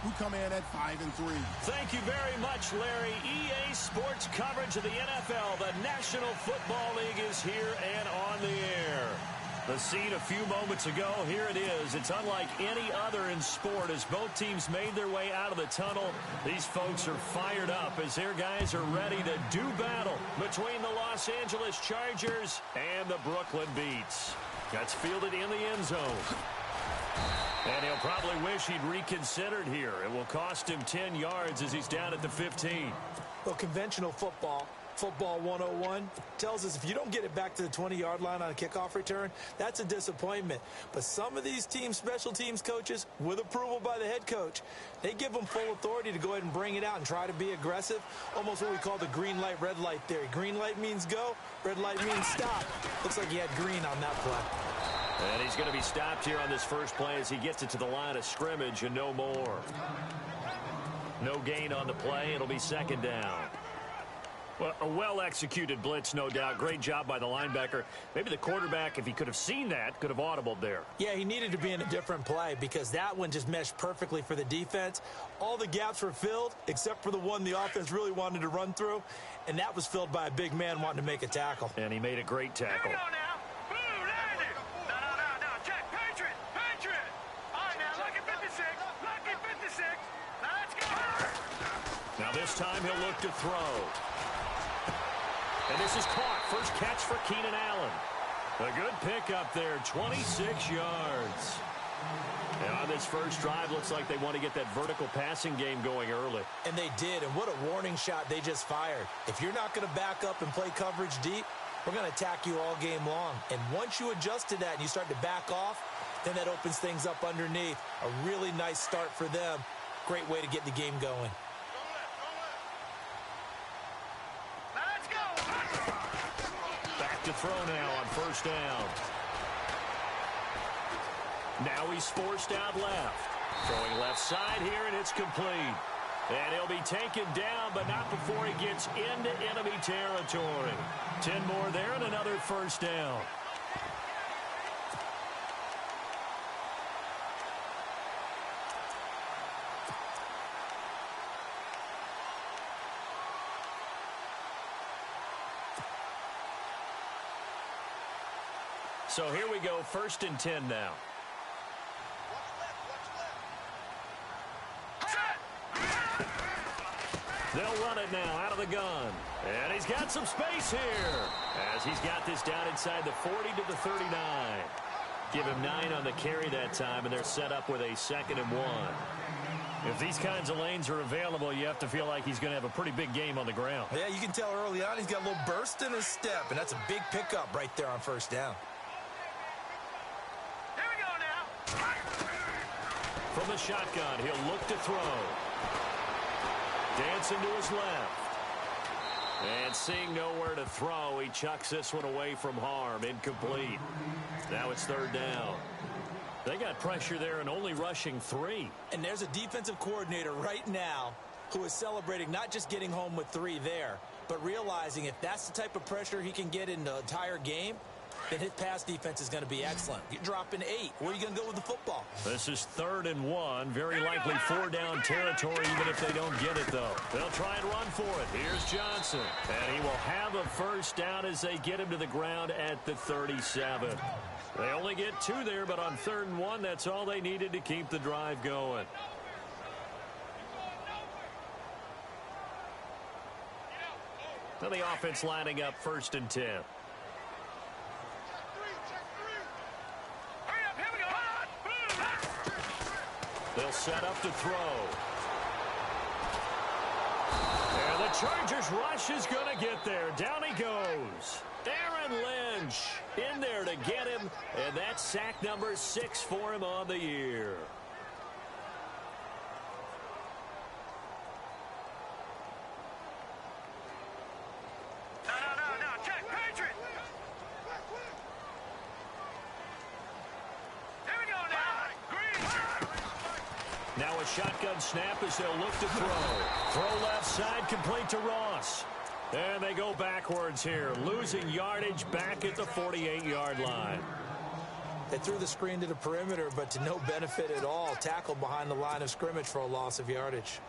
who come in at 5-3. Thank you very much, Larry. EA Sports coverage of the NFL. The National Football League is here and on the air. The scene a few moments ago, here it is. It's unlike any other in sport as both teams made their way out of the tunnel. These folks are fired up as their guys are ready to do battle between the Los Angeles Chargers and the Brooklyn Beats. That's fielded in the end zone. And he'll probably wish he'd reconsidered here. It will cost him 10 yards as he's down at the 15. Well, conventional football 101, tells us if you don't get it back to the 20-yard line on a kickoff return, that's a disappointment. But some of these teams, special teams coaches, with approval by the head coach, they give them full authority to go ahead and bring it out and try to be aggressive, almost what we call the green light, red light theory. Green light means go, red light means stop. Looks like he had green on that play. And he's going to be stopped here on this first play as he gets it to the line of scrimmage and no more. No gain on the play. It'll be second down. Well, a well-executed blitz, no doubt. Great job by the linebacker. Maybe the quarterback, if he could have seen that, could have audibled there. Yeah, he needed to be in a different play because that one just meshed perfectly for the defense. All the gaps were filled except for the one the offense really wanted to run through, and that was filled by a big man wanting to make a tackle. And he made a great tackle. Here we go now. Boom, there it is. No. Check. Patriot. All right, now, lucky 56. Lucky 56. Now, let's go. Now, this time he'll look to throw. And this is caught. First catch for Keenan Allen. A good pickup there, 26 yards. And on this first drive, looks like they want to get that vertical passing game going early. And they did, and what a warning shot they just fired. If you're not going to back up and play coverage deep, we're going to attack you all game long. And once you adjust to that and you start to back off, then that opens things up underneath. A really nice start for them. Great way to get the game going. To throw now on first down. Now he's forced out left. Throwing left side here, and it's complete. And he'll be taken down, but not before he gets into enemy territory. 10 more there and another first down. So here we go, 1st and 10 now. They'll run it now out of the gun. And he's got some space here as he's got this down inside the 40 to the 39. Give him 9 on the carry that time, and they're set up with a 2nd and 1. If these kinds of lanes are available, you have to feel like he's going to have a pretty big game on the ground. Yeah, you can tell early on he's got a little burst in his step, and that's a big pickup right there on first down. From the shotgun, he'll look to throw. Dancing to his left. And seeing nowhere to throw, he chucks this one away from harm. Incomplete. Now it's 3rd down. They got pressure there and only rushing 3. And there's a defensive coordinator right now who is celebrating not just getting home with 3 there, but realizing if that's the type of pressure he can get in the entire game, then his pass defense is going to be excellent. You're dropping 8. Where are you going to go with the football? This is 3rd and 1. Very likely 4-down territory, even if they don't get it, though. They'll try and run for it. Here's Johnson. And he will have a first down as they get him to the ground at the 37. They only get 2 there, but on 3rd and 1, that's all they needed to keep the drive going. Now the offense lining up 1st and 10. They'll set up to throw. And the Chargers rush is going to get there. Down he goes. Aaron Lynch in there to get him. And that's sack number 6 for him on the year. No. Check. Patriot. Here we go now. Green. Now a shotgun snap as they'll look to throw. Throw left side, complete to Ross. And they go backwards here, losing yardage back at the 48-yard line. They threw the screen to the perimeter, but to no benefit at all. Tackled behind the line of scrimmage for a loss of yardage.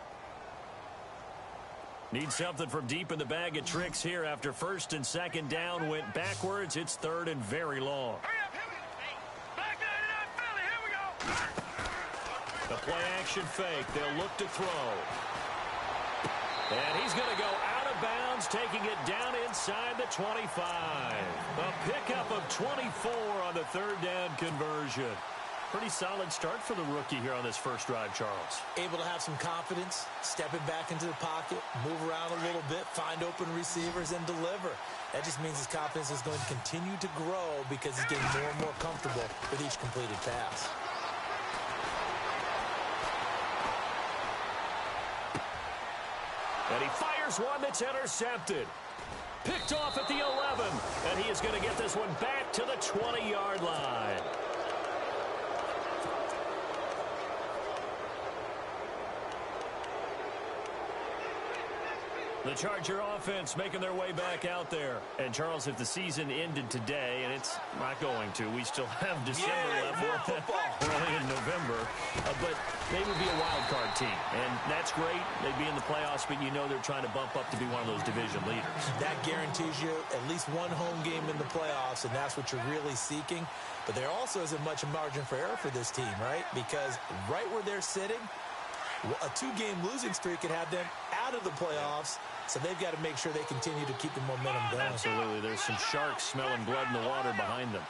Need something from deep in the bag of tricks here after first and second down went backwards. It's third and very long. The play-action fake. They'll look to throw. And he's going to go out of bounds, taking it down inside the 25. A pickup of 24 on the third down conversion. Pretty solid start for the rookie here on this first drive, Charles. Able to have some confidence, stepping back into the pocket, move around a little bit, find open receivers, and deliver. That just means his confidence is going to continue to grow because he's getting more and more comfortable with each completed pass. And he fires one that's intercepted. Picked off at the 11. And he is going to get this one back to the 20-yard line. The Charger offense making their way back out there. And, Charles, if the season ended today, and it's not going to, we still have December left. We're only in November. But they would be a wild card team. And that's great. They'd be in the playoffs, but you know they're trying to bump up to be one of those division leaders. That guarantees you at least one home game in the playoffs, and that's what you're really seeking. But there also isn't much margin for error for this team, right? Because right where they're sitting, a two-game losing streak could have them out of the playoffs, so they've got to make sure they continue to keep the momentum going. Absolutely. There's some sharks smelling blood in the water behind them.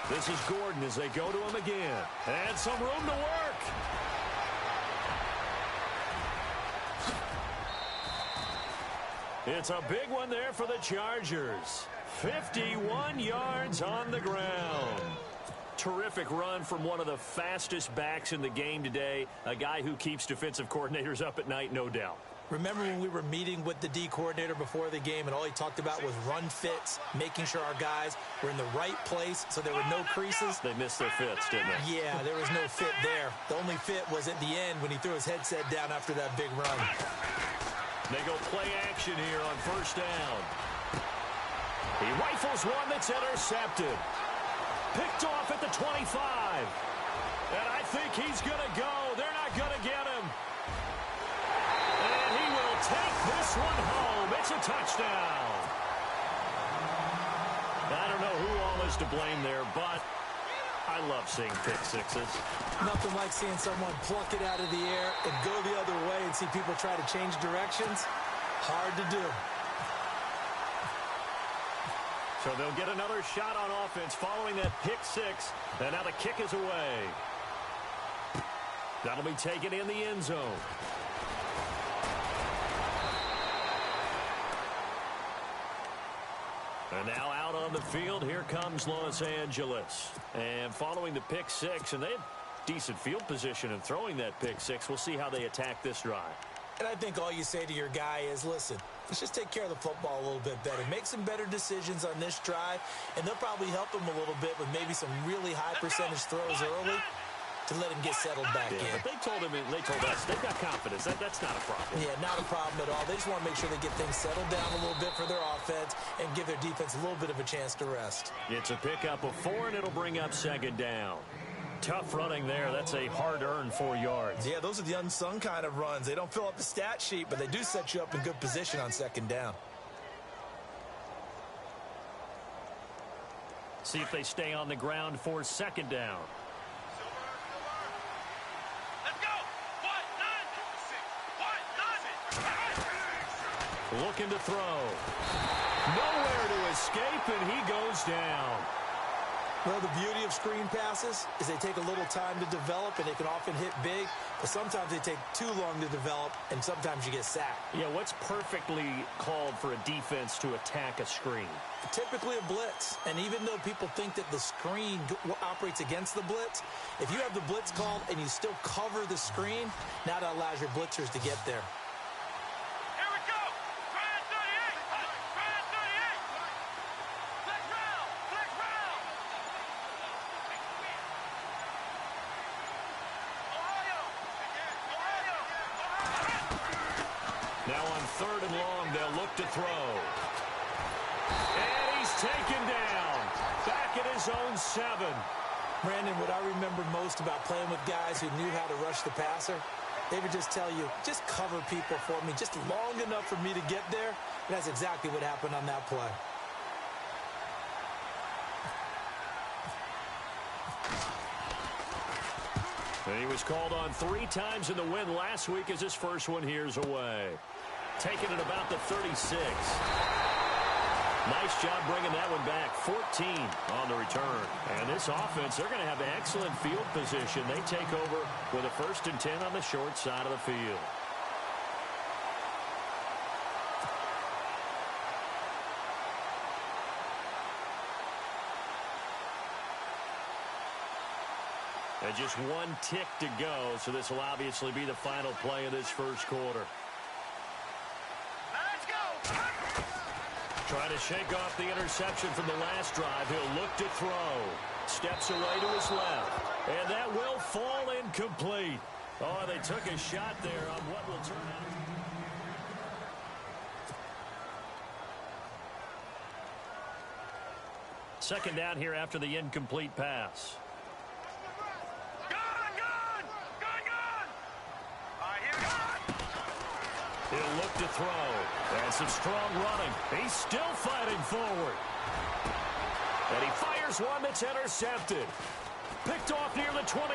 This is Gordon as they go to him again. And some room to work. It's a big one there for the Chargers. 51 yards on the ground. Terrific run from one of the fastest backs in the game today. A guy who keeps defensive coordinators up at night, no doubt. Remember when we were meeting with the D coordinator before the game and all he talked about was run fits, making sure our guys were in the right place so there were no creases? They missed their fits, didn't they? Yeah, there was no fit there. The only fit was at the end when he threw his headset down after that big run. They go play action here on first down. He rifles one that's intercepted. Picked off at the 25. And I think he's going to go. They're not going to get him. And he will take this one home. It's a touchdown. I don't know who all is to blame there, but I love seeing pick sixes. Nothing like seeing someone pluck it out of the air and go the other way and see people try to change directions. Hard to do. So they'll get another shot on offense following that pick six. And now the kick is away. That'll be taken in the end zone. And now out on the field, here comes Los Angeles. And following the pick six, and they had decent field position in throwing that pick six. We'll see how they attack this drive. And I think all you say to your guy is, listen, let's just take care of the football a little bit better. Make some better decisions on this drive, and they'll probably help him a little bit with maybe some really high percentage throws early to let him get settled back in. But they told us they've got confidence. That's not a problem. Yeah, not a problem at all. They just want to make sure they get things settled down a little bit for their offense and give their defense a little bit of a chance to rest. It's a pickup of 4, and it'll bring up second down. Tough running there. That's a hard-earned 4 yards. Yeah, those are the unsung kind of runs. They don't fill up the stat sheet, but they do set you up in good position on second down. See if they stay on the ground for second down. Let's go. Looking to throw. Nowhere to escape, and he goes down. Well, the beauty of screen passes is they take a little time to develop, and they can often hit big, but sometimes they take too long to develop, and sometimes you get sacked. Yeah, what's perfectly called for a defense to attack a screen? Typically a blitz, and even though people think that the screen operates against the blitz, if you have the blitz called and you still cover the screen, now that allows your blitzers to get there. Now on third and long, they'll look to throw. And he's taken down. Back at his his own 7. Brandon, what I remember most about playing with guys who knew how to rush the passer, they would just tell you, just cover people for me, just long enough for me to get there. And that's exactly what happened on that play. And he was called on 3 times in the win last week as his first one here's away. Taking it about the 36. Nice job bringing that one back. 14 on the return. And this offense, they're going to have excellent field position. They take over with a 1st and 10 on the short side of the field. And just 1 tick to go, so this will obviously be the final play of this first quarter. Let's go. Trying to shake off the interception from the last drive. He'll look to throw. Steps away to his left. And that will fall incomplete. Oh, they took a shot there on what will turn out. Second down here after the incomplete pass. He'll look to throw. And some strong running. He's still fighting forward. And he fires one that's intercepted. Picked off near the 29.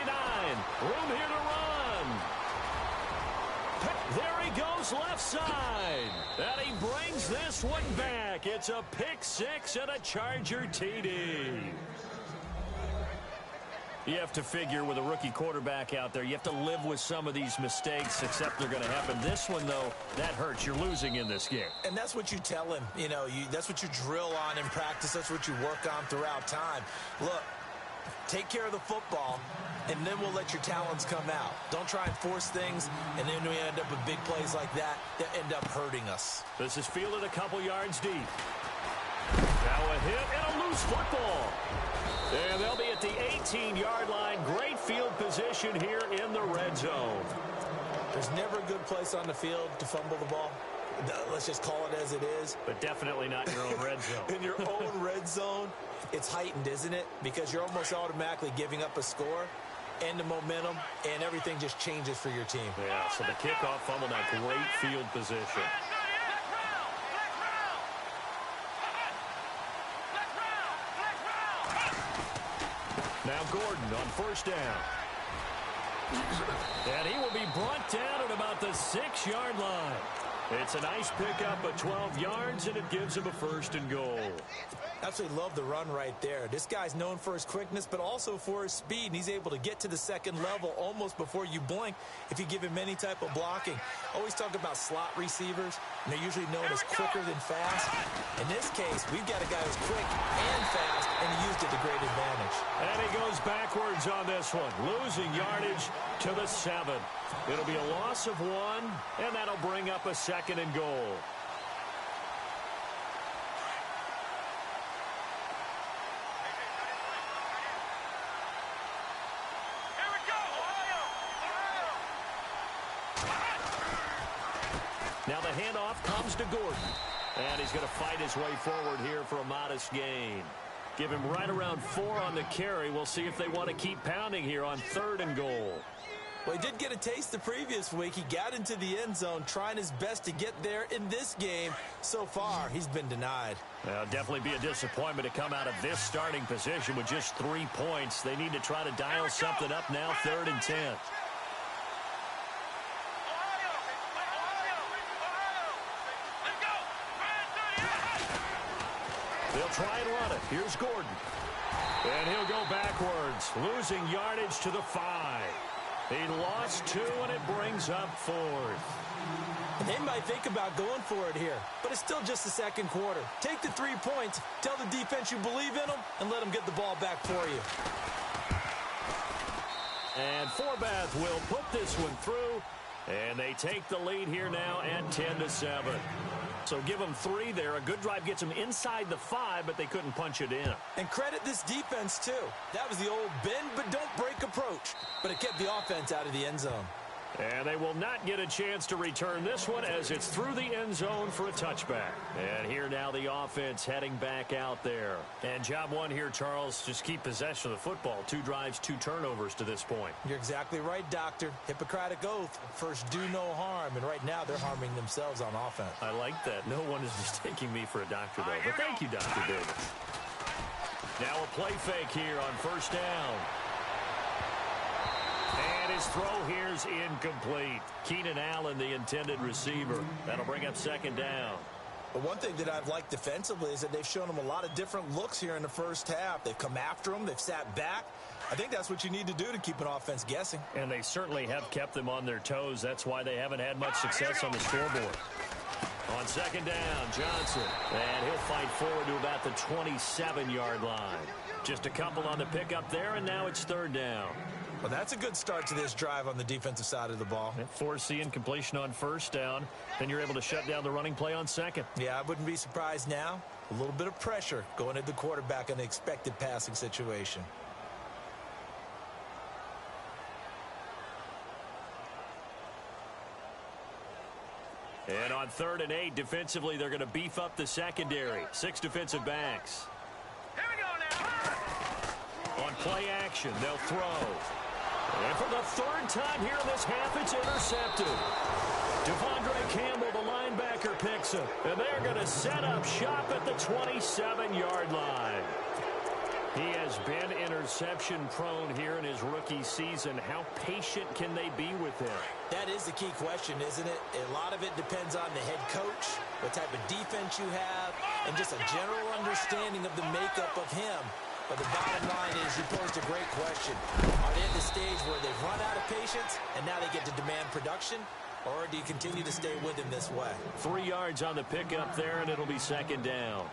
Room here to run. There he goes left side. And he brings this one back. It's a pick 6 and a Charger TD. You have to figure with a rookie quarterback out there, you have to live with some of these mistakes, except they're going to happen. This one, though, that hurts. You're losing in this game. And that's what you tell him. You know, that's what you drill on in practice. That's what you work on throughout time. Look, take care of the football, and then we'll let your talents come out. Don't try and force things, and then we end up with big plays like that end up hurting us. This is fielded a couple yards deep. Now a hit and a loose football. And they'll be at the 18-yard line. Great field position here in the red zone. There's never a good place on the field to fumble the ball. Let's just call it as it is. But definitely not in your own red zone. In your own red zone, it's heightened, isn't it? Because you're almost automatically giving up a score and the momentum, and everything just changes for your team. Yeah, so the kickoff fumble, now great field position. Now Gordon on first down. And he will be brought down at about the 6-yard line. It's a nice pickup of 12 yards, and it gives him a 1st and goal. Absolutely love the run right there. This guy's known for his quickness, but also for his speed, and he's able to get to the second level almost before you blink if you give him any type of blocking. Always talk about slot receivers, and they're usually known as quicker than fast. In this case, we've got a guy who's quick and fast, and he used it to great advantage. And he goes backwards on this one, losing yardage to the 7. It'll be a loss of 1, and that'll bring up a 2nd and goal. Now the handoff comes to Gordon. And he's going to fight his way forward here for a modest gain. Give him right around 4 on the carry. We'll see if they want to keep pounding here on 3rd and goal. Well, he did get a taste the previous week. He got into the end zone, trying his best to get there in this game. So far, he's been denied. Well, definitely be a disappointment to come out of this starting position with just 3 points. They need to try to dial something up now, 3rd and 10. They'll try and run it. Here's Gordon. And he'll go backwards, losing yardage to the 5. He lost 2, and it brings up 4th. They might think about going for it here, but it's still just the second quarter. Take the 3 points, tell the defense you believe in them, and let them get the ball back for you. And Forbath will put this one through, and they take the lead here now at 10-7. So give them 3 there. A good drive gets them inside the 5, but they couldn't punch it in. And credit this defense, too. That was the old bend but don't break approach, but it kept the offense out of the end zone. And they will not get a chance to return this one as it's through the end zone for a touchback. And here now the offense heading back out there. And job one here, Charles, just keep possession of the football. 2 drives, 2 turnovers to this point. You're exactly right, Doctor. Hippocratic oath. First, do no harm. And right now, they're harming themselves on offense. I like that. No one is mistaking me for a doctor, though. But thank you, Dr. Davis. Now a play fake here on first down. And his throw here is incomplete. Keenan Allen, the intended receiver. That'll bring up second down. But one thing that I've liked defensively is that they've shown them a lot of different looks here in the first half. They've come after them. They've sat back. I think that's what you need to do to keep an offense guessing. And they certainly have kept them on their toes. That's why they haven't had much success on the scoreboard. On second down, Johnson. And he'll fight forward to about the 27-yard line. Just a couple on the pickup there, and now it's third down. Well, that's a good start to this drive on the defensive side of the ball. Forcing completion on first down. Then you're able to shut down the running play on second. Yeah, I wouldn't be surprised now. A little bit of pressure going at the quarterback in the expected passing situation. And on 3rd and 8, defensively, they're going to beef up the secondary. 6 defensive backs. Here we go now. On play action, they'll throw. And for the 3rd time here in this half, it's intercepted. Devondre Campbell, the linebacker, picks it. And they're going to set up shop at the 27-yard line. He has been interception-prone here in his rookie season. How patient can they be with him? That is the key question, isn't it? A lot of it depends on the head coach, what type of defense you have, and just a general understanding of the makeup of him. But the bottom line is you posed a great question. Are they at the stage where they've run out of patience and now they get to demand production? Or do you continue to stay with him this way? 3 yards on the pickup there, and it'll be second down.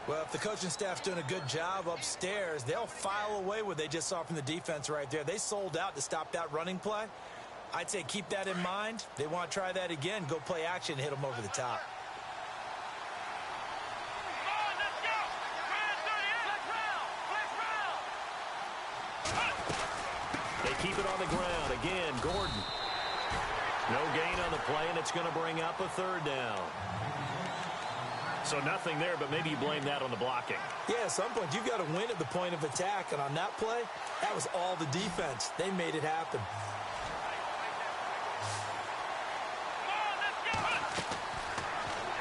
Well, if the coaching staff's doing a good job upstairs, they'll file away what they just saw from the defense right there. They sold out to stop that running play. I'd say keep that in mind. They want to try that again. Go play action and hit them over the top. They keep it on the ground. Again, Gordon. No gain on the play, and it's going to bring up a 3rd down. So nothing there, but maybe you blame that on the blocking. Yeah, at some point, you've got to win at the point of attack. And on that play, that was all the defense. They made it happen.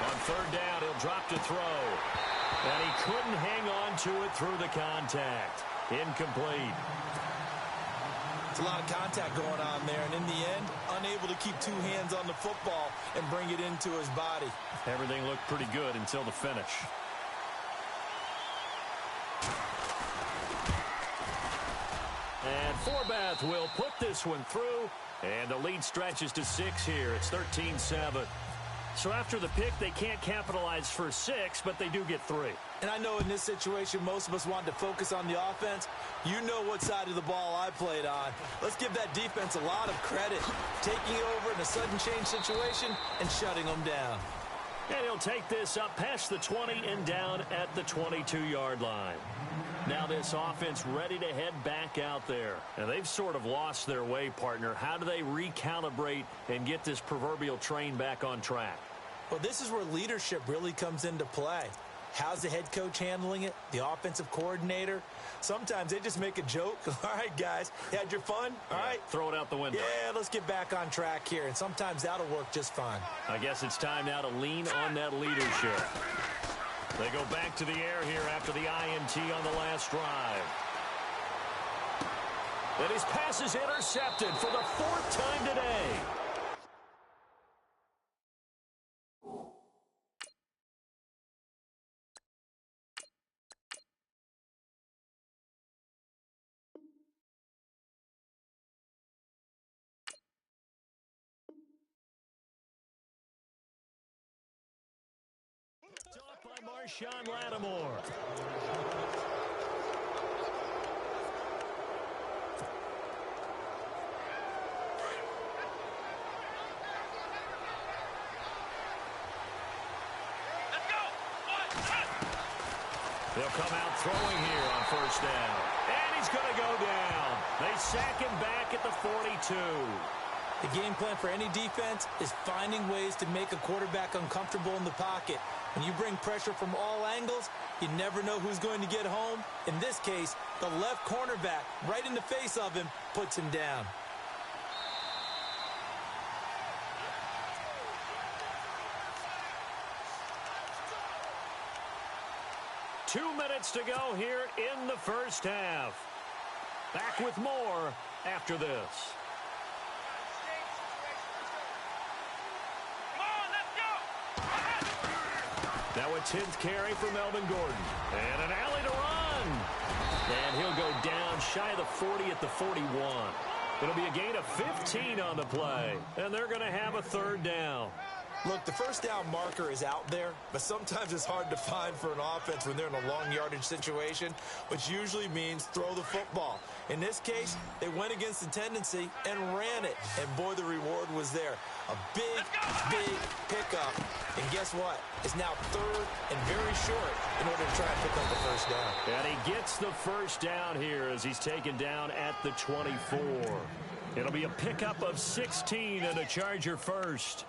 On 3rd down, he'll drop to throw. And he couldn't hang on to it through the contact. Incomplete. It's a lot of contact going on there, and in the end, unable to keep 2 hands on the football and bring it into his body. Everything looked pretty good until the finish. And Forbath will put this one through, and the lead stretches to 6 here. It's 13-7. So after the pick, they can't capitalize for 6, but they do get 3. And I know in this situation, most of us want to focus on the offense. You know what side of the ball I played on. Let's give that defense a lot of credit, taking it over in a sudden change situation and shutting them down. And he'll take this up past the 20 and down at the 22-yard line. Now this offense ready to head back out there. And they've sort of lost their way, partner. How do they recalibrate and get this proverbial train back on track? Well, this is where leadership really comes into play. How's the head coach handling it? The offensive coordinator? Sometimes they just make a joke. All right, guys, you had your fun? All right. Throw it out the window. Yeah, let's get back on track here. And sometimes that'll work just fine. I guess it's time now to lean on that leadership. They go back to the air here after the INT on the last drive. And his pass is intercepted for the 4th time today. Off by Marshawn Lattimore. They'll come out throwing here on first down. And he's going to go down. They sack him back at the 42. The game plan for any defense is finding ways to make a quarterback uncomfortable in the pocket. When you bring pressure from all angles, you never know who's going to get home. In this case, the left cornerback, right in the face of him, puts him down. Two minutes to go here in the first half. Back with more after this. Now a 10th carry for Melvin Gordon. And an alley to run. And he'll go down shy of the 40 at the 41. It'll be a gain of 15 on the play. And they're going to have a third down. Look, the first down marker is out there, but sometimes it's hard to find for an offense when they're in a long yardage situation, which usually means throw the football. In this case, they went against the tendency and ran it, and boy, the reward was there. A big, big pickup, and guess what? It's now third and very short in order to try and pick up the first down. And he gets the first down here as he's taken down at the 24. It'll be a pickup of 16 and a Charger first.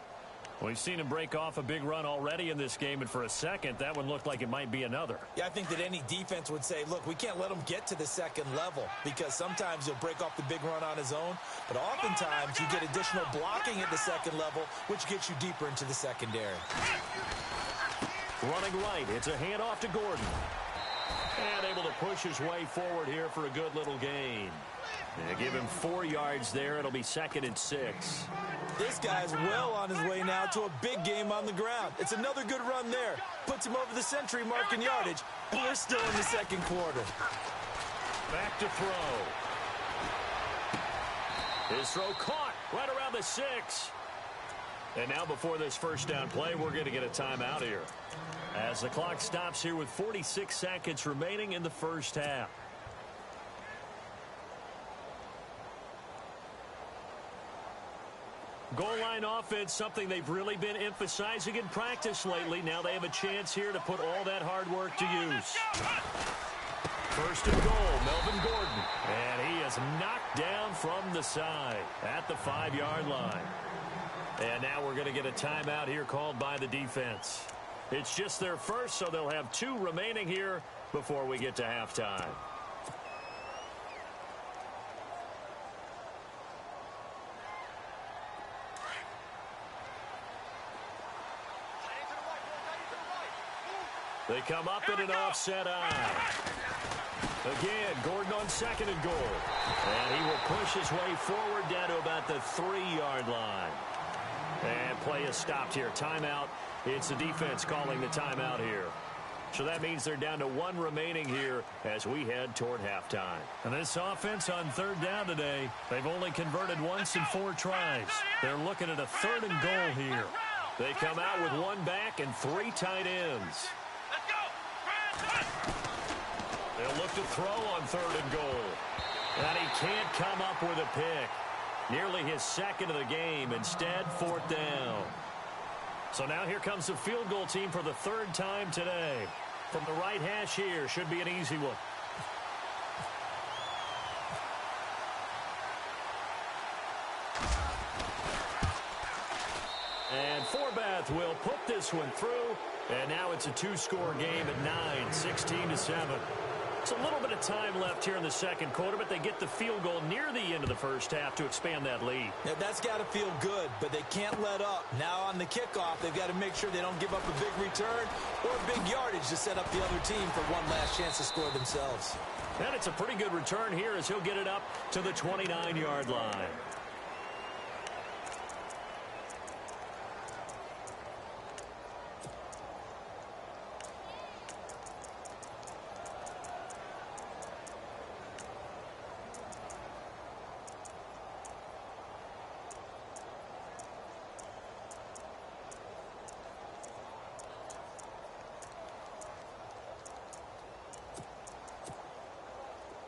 We've seen him break off a big run already in this game, and for a second, that one looked like it might be another. Yeah, I think that any defense would say, look, we can't let him get to the second level because sometimes he'll break off the big run on his own, but oftentimes you get additional blocking at the second level, which gets you deeper into the secondary. Running right, it's a handoff to Gordon. And able to push his way forward here for a good little gain. They give him 4 yards there. It'll be 2nd and 6. This guy's well on his way now to a big game on the ground. It's another good run there. Puts him over the century mark in yardage, and we're still in the second quarter. Back to throw. His throw caught right around the 6. And now before this first down play, we're going to get a timeout here. As the clock stops here with 46 seconds remaining in the first half. Goal line offense, something they've really been emphasizing in practice lately. Now they have a chance here to put all that hard work to use. First and goal, Melvin Gordon. And he is knocked down from the side at the 5-yard line. And now we're going to get a timeout here called by the defense. It's just their first, so they'll have 2 remaining here before we get to halftime. They come up in an offset eye. Again, Gordon on 2nd and goal. And he will push his way forward down to about the 3-yard line. And play is stopped here. Timeout. It's the defense calling the timeout here. So that means they're down to 1 remaining here as we head toward halftime. And this offense on 3rd down today, they've only converted once in 4 tries. They're looking at a 3rd and goal here. They come out with 1 back and 3 tight ends. They'll look to throw on 3rd and goal. And he can't come up with a pick. Nearly his 2nd of the game. Instead, 4th down. So now here comes the field goal team for the 3rd time today. From the right hash here, should be an easy one. And Forbath will put this one through. And now it's a 2-score game at 9, 16-7. It's a little bit of time left here in the second quarter, but they get the field goal near the end of the first half to expand that lead. Now, that's got to feel good, but they can't let up. Now on the kickoff, they've got to make sure they don't give up a big return or big yardage to set up the other team for one last chance to score themselves. And it's a pretty good return here as he'll get it up to the 29-yard line.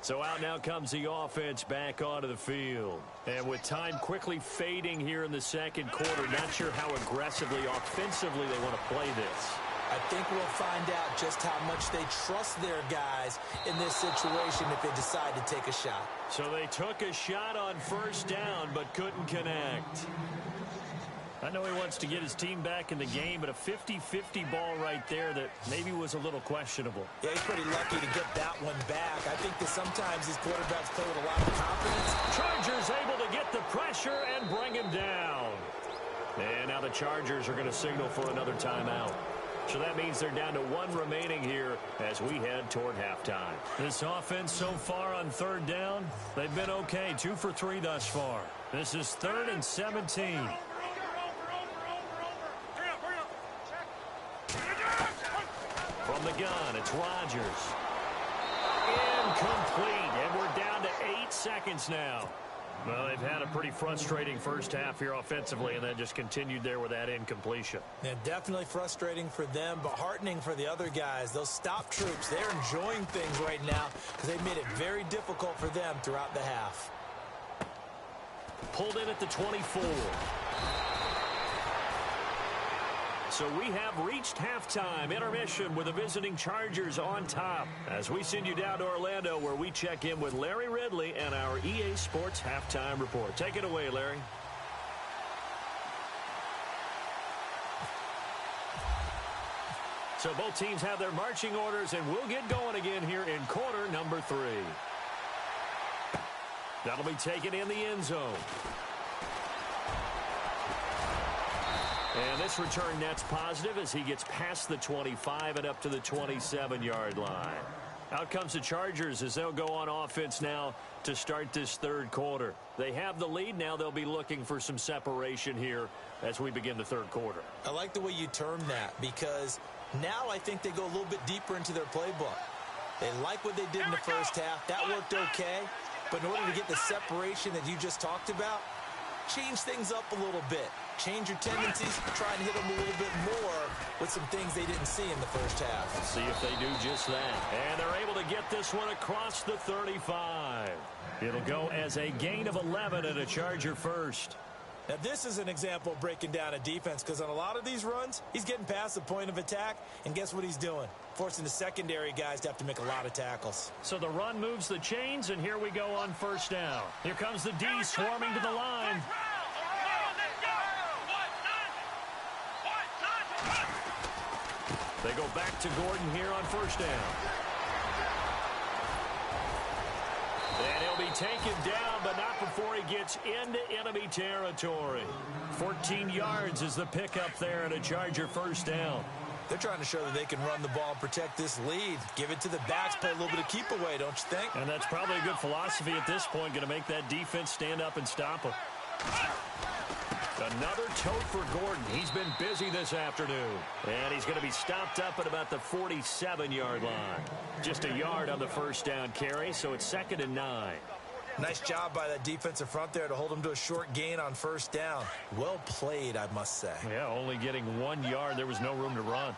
So out now comes the offense back onto the field. And with time quickly fading here in the second quarter, not sure how aggressively, offensively they want to play this. I think we'll find out just how much they trust their guys in this situation if they decide to take a shot. So they took a shot on first down but couldn't connect. I know he wants to get his team back in the game, but a 50-50 ball right there that maybe was a little questionable. Yeah, he's pretty lucky to get that one back. I think that sometimes these quarterbacks play with a lot of confidence. Chargers able to get the pressure and bring him down. And now the Chargers are going to signal for another timeout. So that means they're down to one remaining here as we head toward halftime. This offense so far on third down, they've been okay. 2 for 3 thus far. This is 3rd and 17. From the gun, it's Rodgers. Incomplete, and we're down to 8 seconds now. Well, they've had a pretty frustrating first half here offensively, and then just continued there with that incompletion. Yeah, definitely frustrating for them, but heartening for the other guys. Those stop troops, they're enjoying things right now because they've made it very difficult for them throughout the half. Pulled in at the 24. So we have reached halftime. Intermission with the visiting Chargers on top as we send you down to Orlando where we check in with Larry Ridley and our EA Sports Halftime Report. Take it away, Larry. So both teams have their marching orders, and we'll get going again here in quarter number 3. That'll be taken in the end zone. And this return net's positive as he gets past the 25 and up to the 27-yard line. Out comes the Chargers as they'll go on offense now to start this third quarter. They have the lead. Now they'll be looking for some separation here as we begin the third quarter. I like the way you term that because now I think they go a little bit deeper into their playbook. They like what they did in the first half. That worked okay. But in order to get the separation that you just talked about, change things up a little bit. Change your tendencies, try and hit them a little bit more with some things they didn't see in the first half. Let's see if they do just that. And they're able to get this one across the 35. It'll go as a gain of 11 and a Charger first. Now, this is an example of breaking down a defense because on a lot of these runs, he's getting past the point of attack, and guess what he's doing? Forcing the secondary guys to have to make a lot of tackles. So the run moves the chains, and here we go on first down. Here comes the D swarming to the line. They go back to Gordon here on first down. And he'll be taken down, but not before he gets into enemy territory. 14 yards is the pickup there and a Charger first down. They're trying to show that they can run the ball and protect this lead. Give it to the backs, play a little bit of keep away, don't you think? And that's probably a good philosophy at this point, going to make that defense stand up and stop him. Another tote for Gordon. He's been busy this afternoon. And he's going to be stopped up at about the 47-yard line. Just a yard on the first down carry, so it's 2nd and 9. Nice job by that defensive front there to hold him to a short gain on first down. Well played, I must say. Yeah, only getting 1 yard. There was no room to run.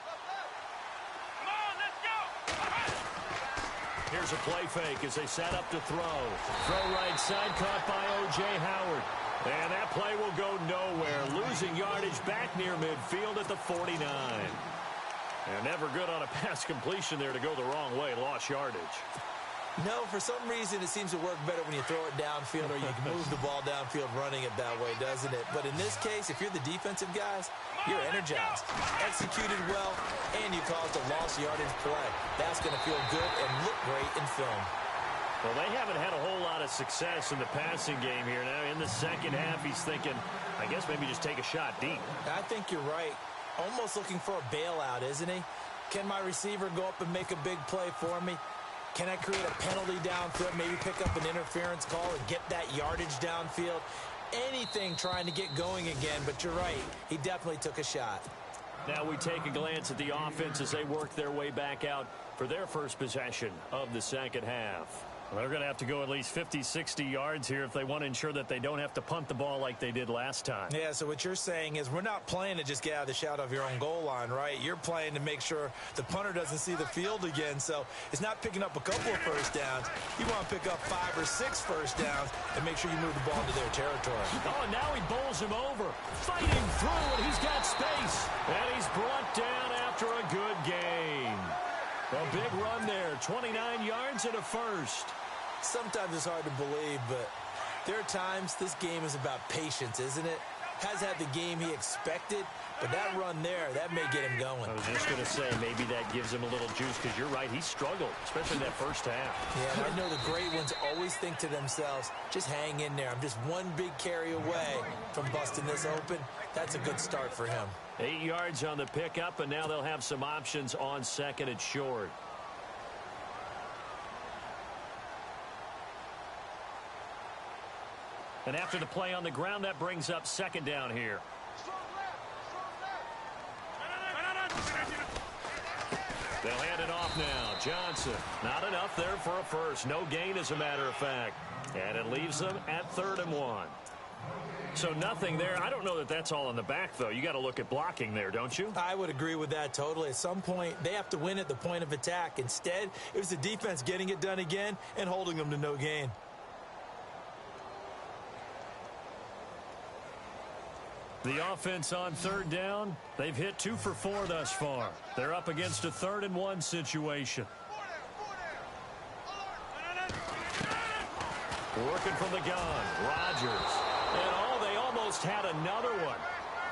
Come on, let's go. Here's a play fake as they set up to throw. Throw right side, caught by O.J. Howard. And that play will go nowhere. Losing yardage back near midfield at the 49. And never good on a pass completion there to go the wrong way. Lost yardage. No, for some reason it seems to work better when you throw it downfield or you can move the ball downfield running it that way, doesn't it? But in this case, if you're the defensive guys, you're energized. Executed well, and you caused a lost yardage play. That's going to feel good and look great in film. Well, they haven't had a whole lot of success in the passing game here. Now, in the second half, he's thinking, I guess maybe just take a shot deep. I think you're right. Almost looking for a bailout, isn't he? Can my receiver go up and make a big play for me? Can I create a penalty downfield, maybe pick up an interference call and get that yardage downfield? Anything trying to get going again, but you're right. He definitely took a shot. Now we take a glance at the offense as they work their way back out for their first possession of the second half. They're going to have to go at least 50, 60 yards here if they want to ensure that they don't have to punt the ball like they did last time. Yeah, so what you're saying is we're not playing to just get out of the shadow of your own goal line, right? You're playing to make sure the punter doesn't see the field again. So it's not picking up a couple of first downs. You want to pick up 5 or 6 first downs and make sure you move the ball into their territory. Oh, and now he bowls him over. Fighting through, and he's got space. And he's brought down after a good gain. A big run there, 29 yards and a first. Sometimes it's hard to believe, but there are times this game is about patience, isn't it? Has had the game he expected, but that run there, that may get him going. I was just going to say, maybe that gives him a little juice, because you're right, he struggled, especially that first half. Yeah, I know the great ones always think to themselves, just hang in there. I'm just one big carry away from busting this open. That's a good start for him. 8 yards on the pickup, and now they'll have some options on second and short. And after the play on the ground, that brings up second down here. They'll hand it off now. Johnson, not enough there for a first. No gain, as a matter of fact. And it leaves them at 3rd and 1. So nothing there. I don't know that that's all in the back, though. You got to look at blocking there, don't you? I would agree with that totally. At some point, they have to win at the point of attack. Instead, it was the defense getting it done again and holding them to no gain. The offense on 3rd down, they've hit 2 for 4 thus far. They're up against a 3rd and 1 situation. Working from the gun, Rodgers. And they almost had another one.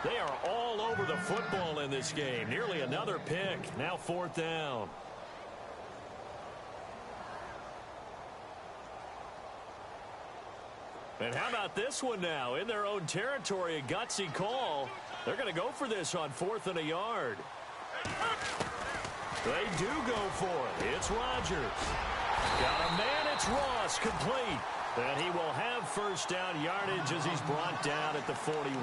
They are all over the football in this game. Nearly another pick. Now 4th down. And how about this one now? In their own territory, a gutsy call. They're going to go for this on 4th and a yard. They do go for it. It's Rodgers. Got a man, it's Ross, complete. And he will have first down yardage as he's brought down at the 41.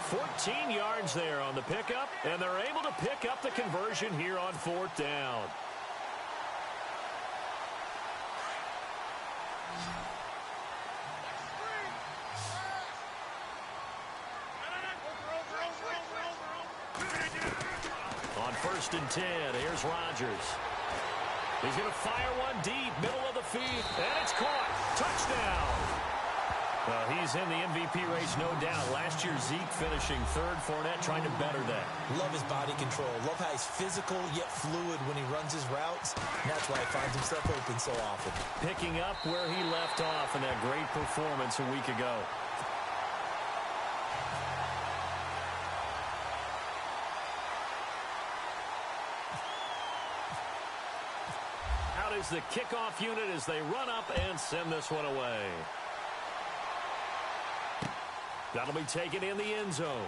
14 yards there on the pickup, and they're able to pick up the conversion here on 4th down. On 1st and 10, here's Rodgers. He's going to fire one deep, middle of the field, and it's caught. Touchdown. He's in the MVP race, no doubt. Last year, Zeke finishing 3rd. Fournette trying to better that. Love his body control. Love how he's physical yet fluid when he runs his routes. And that's why he finds himself open so often. Picking up where he left off in that great performance a week ago. Out is the kickoff unit as they run up and send this one away. That'll be taken in the end zone.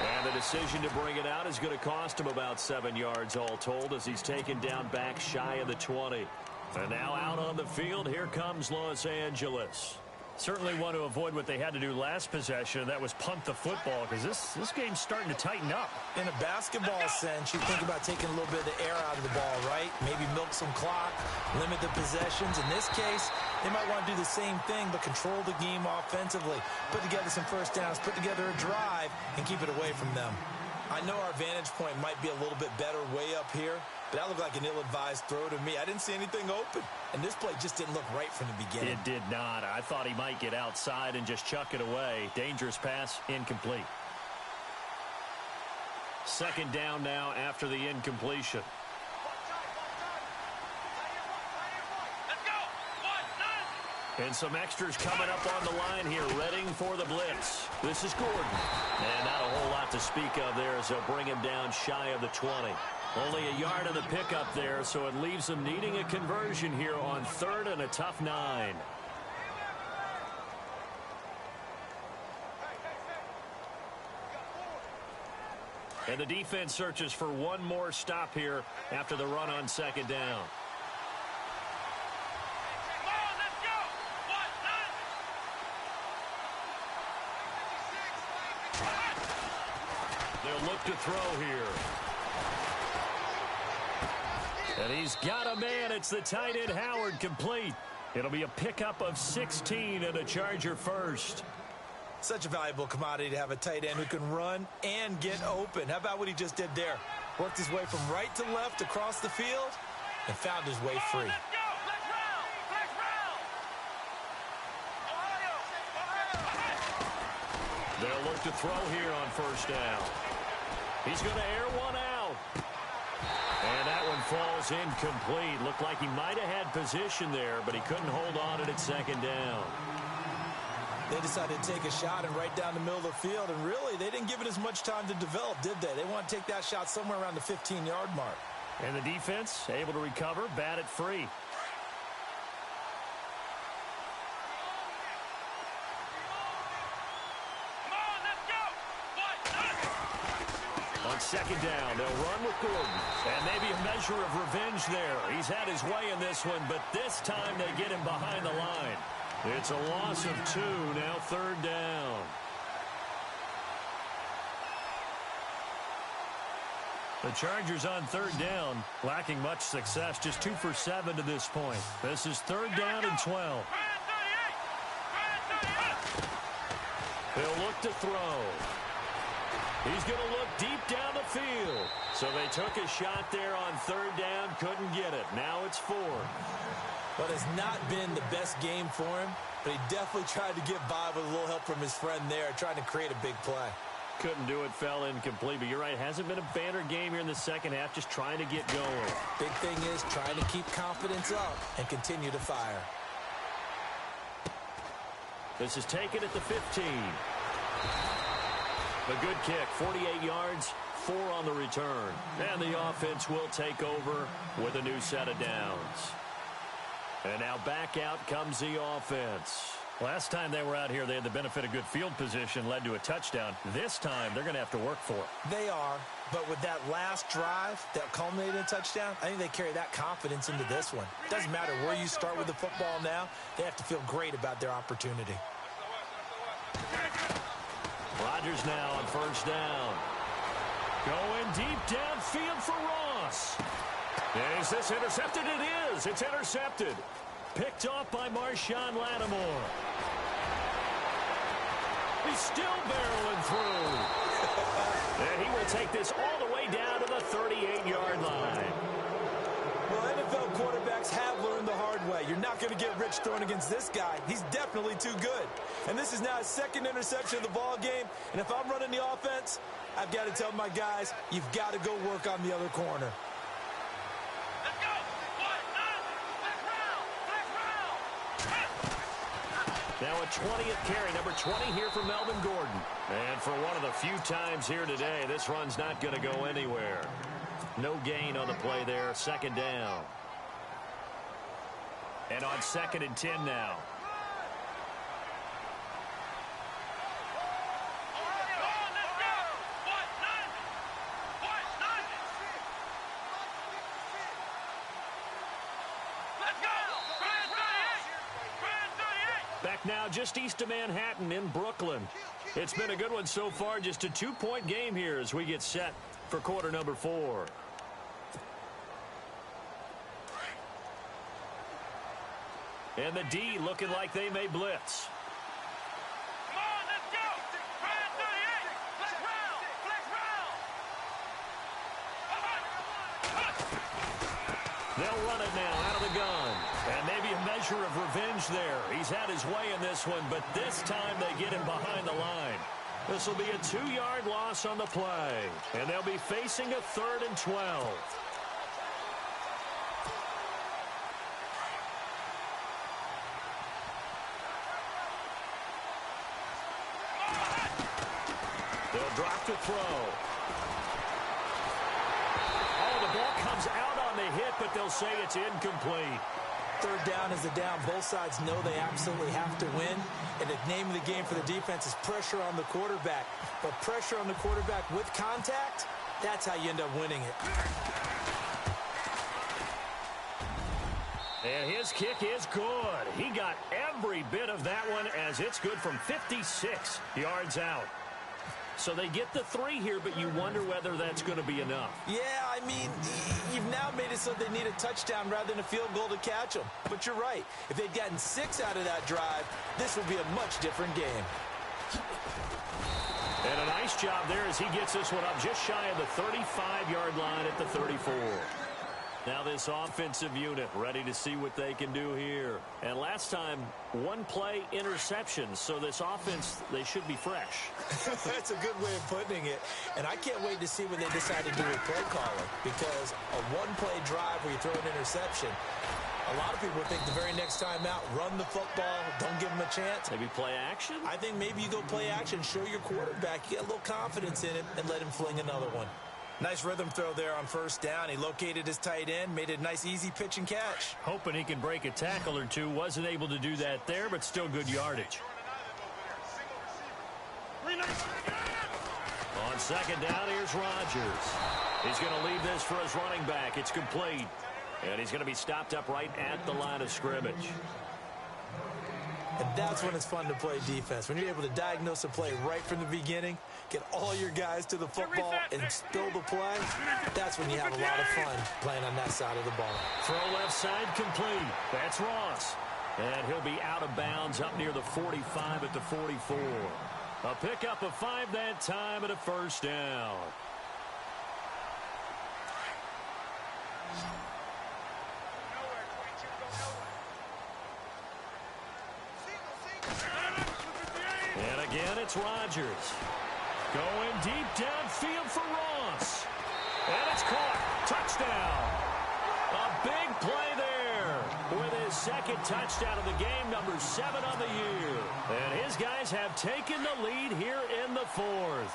And the decision to bring it out is going to cost him about 7 yards all told as he's taken down back shy of the 20. And now out on the field, here comes Los Angeles. Certainly want to avoid what they had to do last possession, and that was punt the football, because this game's starting to tighten up. In a basketball sense, you think about taking a little bit of the air out of the ball, right? Maybe milk some clock, limit the possessions. In this case, they might want to do the same thing, but control the game offensively. Put together some first downs, put together a drive, and keep it away from them. I know our vantage point might be a little bit better way up here, but that looked like an ill-advised throw to me. I didn't see anything open, and this play just didn't look right from the beginning. It did not. I thought he might get outside and just chuck it away. Dangerous pass, incomplete. 2nd down now after the incompletion. And some extras coming up on the line here, readying for the blitz. This is Gordon. And not a whole lot to speak of there as they'll bring him down shy of the 20. Only a yard of the pickup there, so it leaves them needing a conversion here on 3rd and a tough 9. And the defense searches for one more stop here after the run on 2nd down. They'll look to throw here. And he's got a man. It's the tight end, Howard, complete. It'll be a pickup of 16 and a Charger first. Such a valuable commodity to have a tight end who can run and get open. How about what he just did there? Worked his way from right to left across the field and found his way free. Let's go! Let's round! Let's round! Ohio! They'll look to throw here on first down. He's going to air one out. And that one falls incomplete. Looked like he might have had position there, but he couldn't hold on at second down. They decided to take a shot and right down the middle of the field, and really, they didn't give it as much time to develop, did they? They want to take that shot somewhere around the 15-yard mark. And the defense able to recover, bat it free. Come on, let's go! On second down, they'll run with Gordon. And maybe a measure of revenge there. He's had his way in this one, but this time they get him behind the line. It's a loss of 2, now third down. The Chargers on third down, lacking much success, just 2 for 7 to this point. This is third down and 12. They'll look to throw. He's going to look deep down the field. So they took a shot there on third down, couldn't get it. Now it's 4. But it's not been the best game for him, but he definitely tried to get by with a little help from his friend there, trying to create a big play. Couldn't do it, fell incomplete. But you're right, hasn't been a banner game here in the second half, just trying to get going. Big thing is trying to keep confidence up and continue to fire. This is taken at the 15. A good kick, 48 yards, 4 on the return. And the offense will take over with a new set of downs. And now back out comes the offense. Last time they were out here, they had the benefit of good field position, led to a touchdown. This time, they're going to have to work for it. They are, but with that last drive that culminated in a touchdown, I think they carry that confidence into this one. Doesn't matter where you start with the football now, they have to feel great about their opportunity. Rodgers now on first down. Going deep downfield for Ross. Is this intercepted? It is. It's intercepted. Picked off by Marshawn Lattimore. He's still barreling through. And he will take this all the way down to the 38-yard line. Well, NFL quarterbacks have learned the hard way. You're not going to get rich throwing against this guy. He's definitely too good. And this is now his second interception of the ball game. And if I'm running the offense, I've got to tell my guys, you've got to go work on the other corner. Now a 20th carry, number 20 here for Melvin Gordon. And for one of the few times here today, this run's not going to go anywhere. No gain on the play there, second down. And on 2nd and 10 now. Back now just east of Manhattan in Brooklyn. It's been a good one so far, just a 2-point game here as we get set for quarter number 4. And the D looking like they may blitz. Come on, let's go! Brand 38! Let's round! Let's round! They'll run it now out of the gun. And maybe a measure of revenge there. He's had his way in this one, but this time they get him behind the line. This will be a 2-yard loss on the play. And they'll be facing a 3rd and 12. They'll drop to throw. Oh, the ball comes out on the hit, but they'll say it's incomplete. Third down is a down. Both sides know they absolutely have to win. And the name of the game for the defense is pressure on the quarterback. But pressure on the quarterback with contact, that's how you end up winning it. And his kick is good. He got every bit of that one as it's good from 56 yards out. So they get the 3 here, but you wonder whether that's going to be enough. Yeah, I mean, you've now made it so they need a touchdown rather than a field goal to catch them. But you're right. If they'd gotten 6 out of that drive, this would be a much different game. And a nice job there as he gets this one up just shy of the 35-yard line at the 34. Now this offensive unit ready to see what they can do here. And last time, 1-play interception. So this offense, they should be fresh. That's a good way of putting it. And I can't wait to see what they decide to do with play calling. Because a 1-play drive where you throw an interception, a lot of people think the very next time out, run the football, don't give them a chance. Maybe play action? I think maybe you go play action, show your quarterback, you get a little confidence in him, and let him fling another one. Nice rhythm throw there on first down. He located his tight end, made it a nice easy pitch and catch. Hoping he can break a tackle or two. Wasn't able to do that there, but still good yardage. On second down, here's Rodgers. He's going to leave this for his running back. It's complete. And he's going to be stopped up right at the line of scrimmage. And that's when it's fun to play defense. When you're able to diagnose a play right from the beginning, get all your guys to the football and spill the play, that's when you have a lot of fun playing on that side of the ball. Throw left side complete. That's Ross. And he'll be out of bounds up near the 45 at the 44. A pickup of 5 that time and a first down. And again, it's Rodgers. Going deep downfield for Ross. And it's caught. Touchdown. A big play there with his second touchdown of the game, number 7 on the year. And his guys have taken the lead here in the 4th.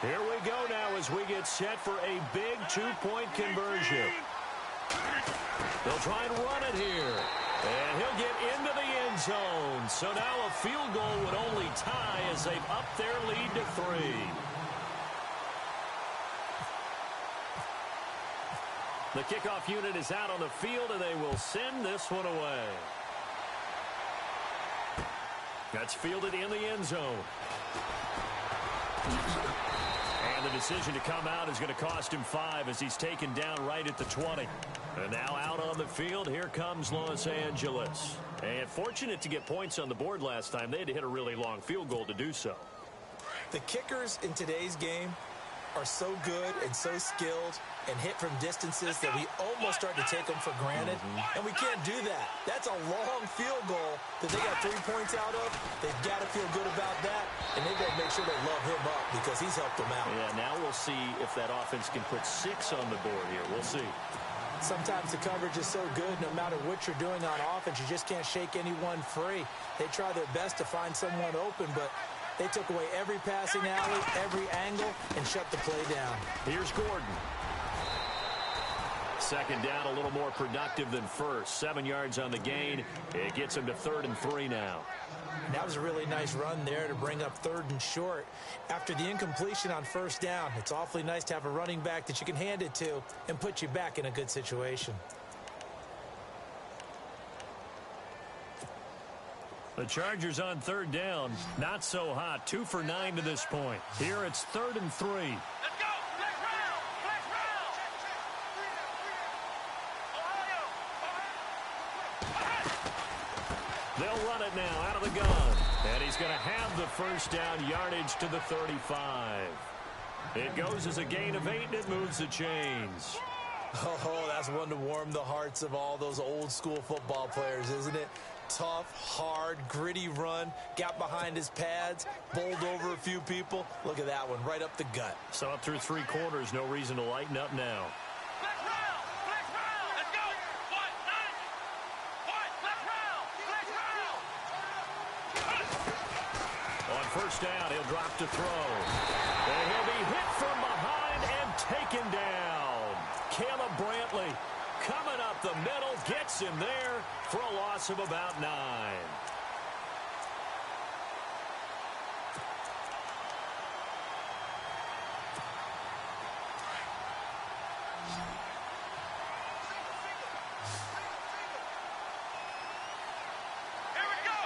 Here we go now as we get set for a big 2-point conversion. They'll try and run it here. And he'll get into the end zone. So now a field goal would only tie as they've upped their lead to 3. The kickoff unit is out on the field, and they will send this one away. That's fielded in the end zone. And the decision to come out is going to cost him 5 as he's taken down right at the 20. And now out on the field, here comes Los Angeles. And fortunate to get points on the board last time. They had to hit a really long field goal to do so. The kickers in today's game are so good and so skilled and hit from distances that we almost start to take them for granted. And we can't do that. That's a long field goal that they got 3 points out of. They've got to feel good about that, and they've got to make sure they love him up because he's helped them out. Yeah, now we'll see if that offense can put 6 on the board here. We'll see. Sometimes the coverage is so good, no matter what you're doing on offense, you just can't shake anyone free. They try their best to find someone open, but they took away every passing alley, every angle, and shut the play down. Here's Gordon. Second down, a little more productive than first. 7 yards on the gain. It gets him to 3rd and 3 now. That was a really nice run there to bring up 3rd and short. After the incompletion on first down, it's awfully nice to have a running back that you can hand it to and put you back in a good situation. The Chargers on 3rd down, not so hot. 2 for 9 to this point. Here it's 3rd and 3. Let's go! Flex round! Flex round! Ohio! They'll run it now out of the gun. And he's going to have the first down, yardage to the 35. It goes as a gain of 8, and it moves the chains. Oh, that's one to warm the hearts of all those old school football players, isn't it? Tough, hard, gritty run, got behind his pads, bowled over a few people. Look at that one, right up the gut. So up through 3 quarters, no reason to lighten up now. Flex round! Flex round! Let's go! What? 9! What? Flex round! On first down, he'll drop to throw. And he'll be hit from behind and taken down. Caleb Brantley coming up the middle, gets him there for a loss of about 9. Here we go!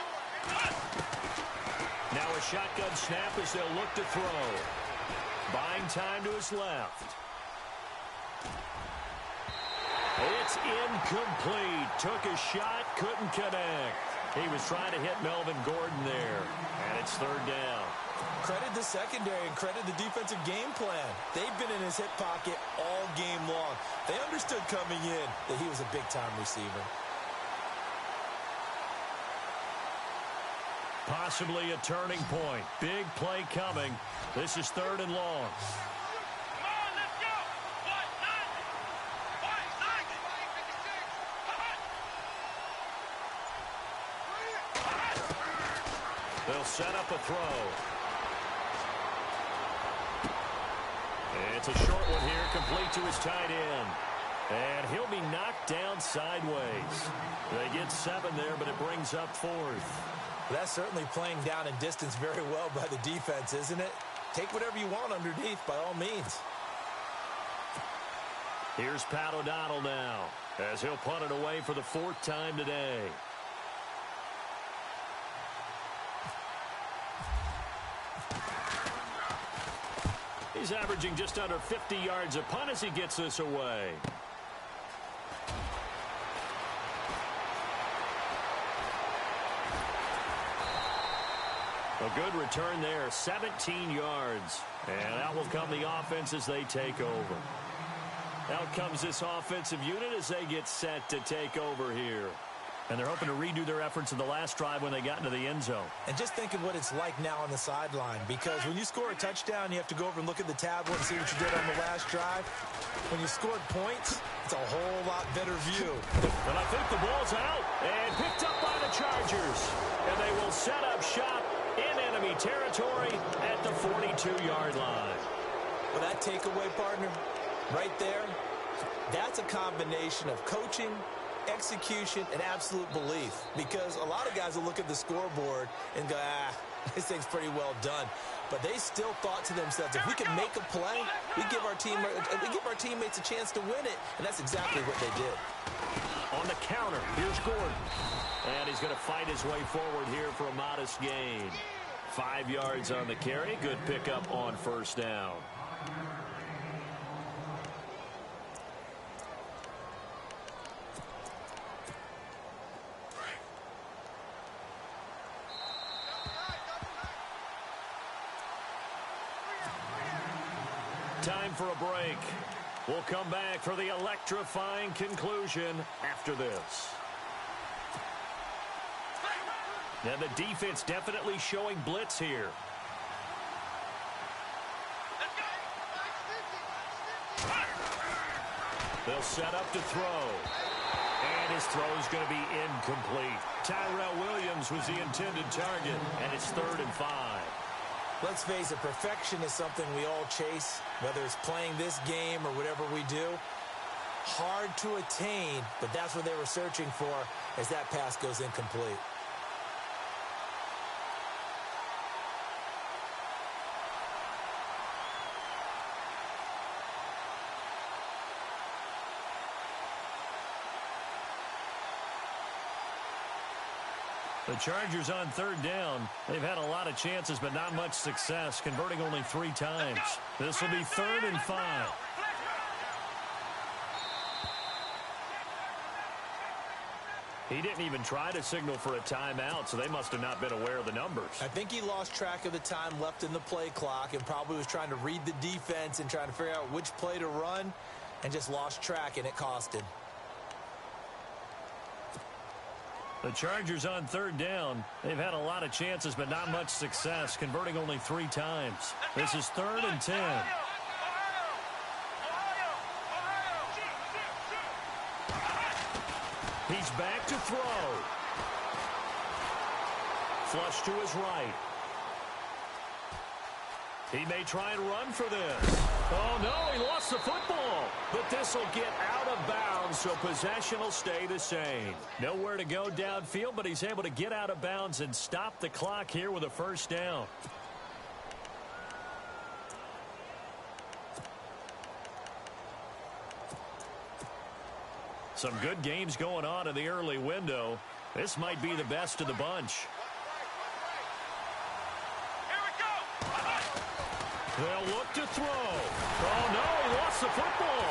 Now a shotgun snap as they'll look to throw. Buying time to his left. It's incomplete. Took a shot, couldn't connect. He was trying to hit Melvin Gordon there, and it's third down. Credit the secondary and credit the defensive game plan. They've been in his hip pocket all game long. They understood coming in that he was a big-time receiver. Possibly a turning point. Big play coming. This is third and long. They'll set up a throw. It's a short one here, complete to his tight end. And he'll be knocked down sideways. They get 7 there, but it brings up 4th. That's certainly playing down in distance very well by the defense, isn't it? Take whatever you want underneath, by all means. Here's Pat O'Donnell now, as he'll punt it away for the 4th time today. He's averaging just under 50 yards a punt as he gets this away. A good return there, 17 yards. And out will come the offense as they take over. Out comes this offensive unit as they get set to take over here. And they're hoping to redo their efforts in the last drive when they got into the end zone. And just think of what it's like now on the sideline, because when you score a touchdown, you have to go over and look at the tablet and see what you did on the last drive. When you scored points, it's a whole lot better view. And I think the ball's out and picked up by the Chargers. And they will set up shop in enemy territory at the 42-yard line. Well, that takeaway, partner, right there, that's a combination of coaching, execution, and absolute belief, because a lot of guys will look at the scoreboard and go, this thing's pretty well done. But they still thought to themselves, if we can make a play, we give our teammates a chance to win it, and that's exactly what they did. On the counter, here's Gordon. And he's going to fight his way forward here for a modest gain. 5 yards on the carry. Good pickup on first down. Time for a break. We'll come back for the electrifying conclusion after this. Now the defense definitely showing blitz here. They'll set up to throw. And his throw is going to be incomplete. Tyrell Williams was the intended target, and it's 3rd and 5. Let's face it, perfection is something we all chase, whether it's playing this game or whatever we do. Hard to attain, but that's what they were searching for as that pass goes incomplete. The Chargers on 3rd down. They've had a lot of chances, but not much success, converting only 3 times. This will be 3rd and 5. He didn't even try to signal for a timeout, so they must have not been aware of the numbers. I think he lost track of the time left in the play clock and probably was trying to read the defense and trying to figure out which play to run and just lost track, and it cost him. The Chargers on 3rd down. They've had a lot of chances, but not much success, converting only 3 times. This is 3rd and 10. He's back to throw. Flush to his right. He may try and run for this. Oh, no, he lost the football. But this will get out of bounds, so possession will stay the same. Nowhere to go downfield, but he's able to get out of bounds and stop the clock here with a first down. Some good games going on in the early window. This might be the best of the bunch. They'll look to throw. Oh, no, he lost the football.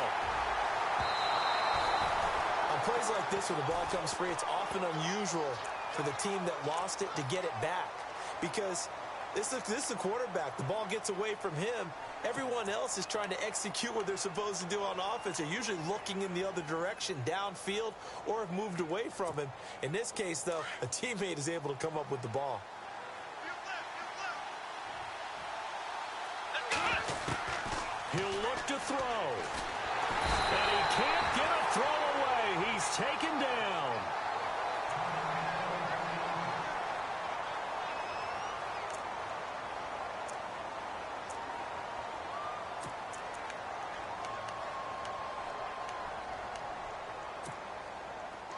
On plays like this where the ball comes free, it's often unusual for the team that lost it to get it back. Because this is the quarterback. The ball gets away from him. Everyone else is trying to execute what they're supposed to do on offense. They're usually looking in the other direction, downfield, or have moved away from him. In this case, though, a teammate is able to come up with the ball. He'll look to throw. And he can't get a throw away. He's taken down.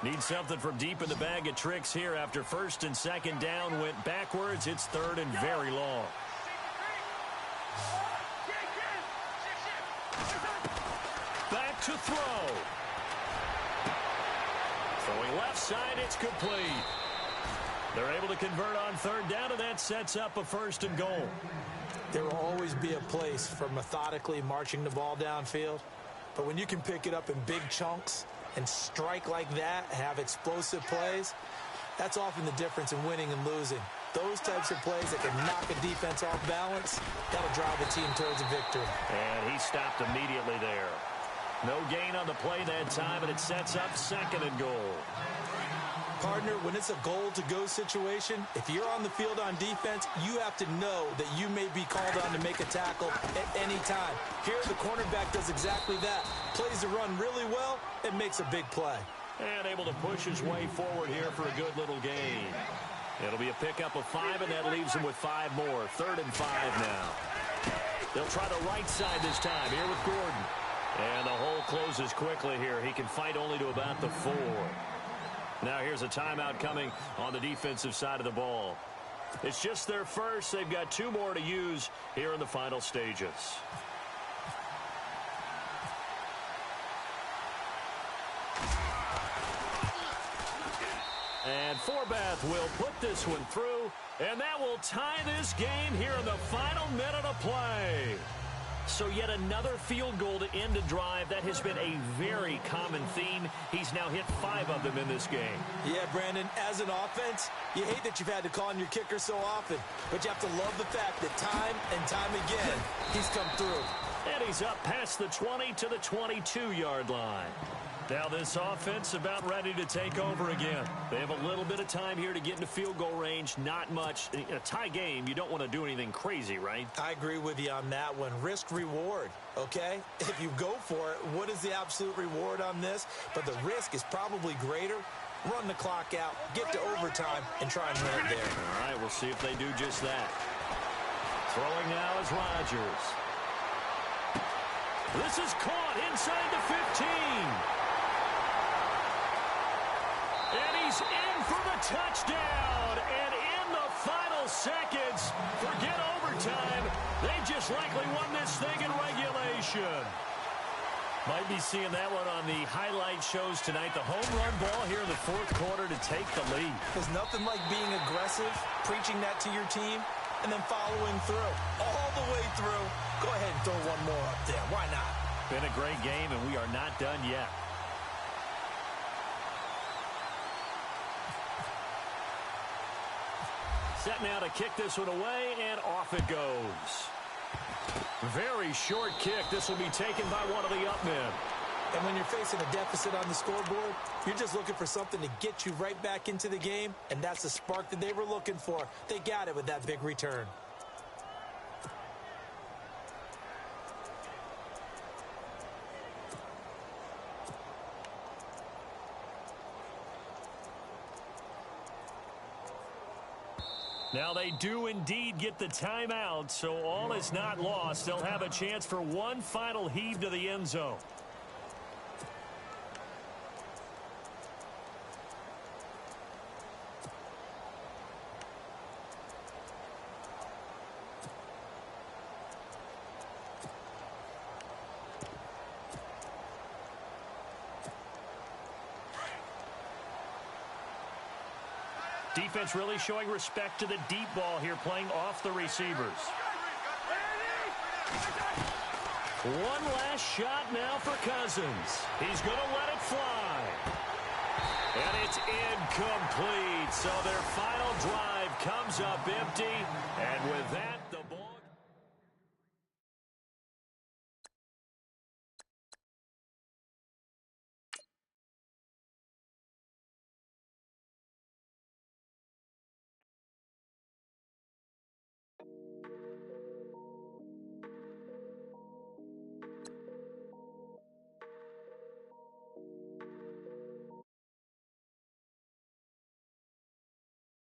Need something from deep in the bag of tricks here after first and second down went backwards. It's third and very long. Back to throw. Throwing left side, it's complete. They're able to convert on third down, and that sets up a first and goal. There will always be a place for methodically marching the ball downfield. But when you can pick it up in big chunks and strike like that, have explosive plays, that's often the difference in winning and losing. Those types of plays that can knock a defense off balance, that'll drive a team towards a victory. And he stopped immediately there. No gain on the play that time, and it sets up second and goal. Partner, when it's a goal-to-go situation, if you're on the field on defense, you have to know that you may be called on to make a tackle at any time. Here, the cornerback does exactly that. Plays the run really well and makes a big play. And able to push his way forward here for a good little gain. It'll be a pickup of 5, and that leaves him with 5 more. 3rd and 5 now. They'll try the right side this time here with Gordon. And the hole closes quickly here. He can fight only to about the 4. Now here's a timeout coming on the defensive side of the ball. It's just their first. They've got 2 more to use here in the final stages. And Forbath will put this one through, and that will tie this game here in the final minute of play. So yet another field goal to end a drive. That has been a very common theme. He's now hit 5 of them in this game. Yeah, Brandon, as an offense, you hate that you've had to call on your kicker so often, but you have to love the fact that time and time again, he's come through. And he's up past the 20 to the 22-yard line. Now this offense about ready to take over again. They have a little bit of time here to get into field goal range. Not much. In a tie game, you don't want to do anything crazy, right? I agree with you on that one. Risk-reward, okay? If you go for it, what is the absolute reward on this? But the risk is probably greater. Run the clock out, get to overtime, and try and win it there. All right, we'll see if they do just that. Throwing now is Rodgers. This is caught inside the 15. And he's in for the touchdown. And in the final seconds, forget overtime. They just likely won this thing in regulation. Might be seeing that one on the highlight shows tonight. The home run ball here in the 4th quarter to take the lead. There's nothing like being aggressive, preaching that to your team, and then following through. All the way through. Go ahead and throw one more up there. Why not? Been a great game, and we are not done yet. Set now to kick this one away, and off it goes. Very short kick. This will be taken by one of the up men. And when you're facing a deficit on the scoreboard, you're just looking for something to get you right back into the game, and that's the spark that they were looking for. They got it with that big return. Now they do indeed get the timeout, so all is not lost. They'll have a chance for one final heave to the end zone. Defense really showing respect to the deep ball here, playing off the receivers. One last shot now for Cousins. He's going to let it fly. And it's incomplete. So their final drive comes up empty. And with that, the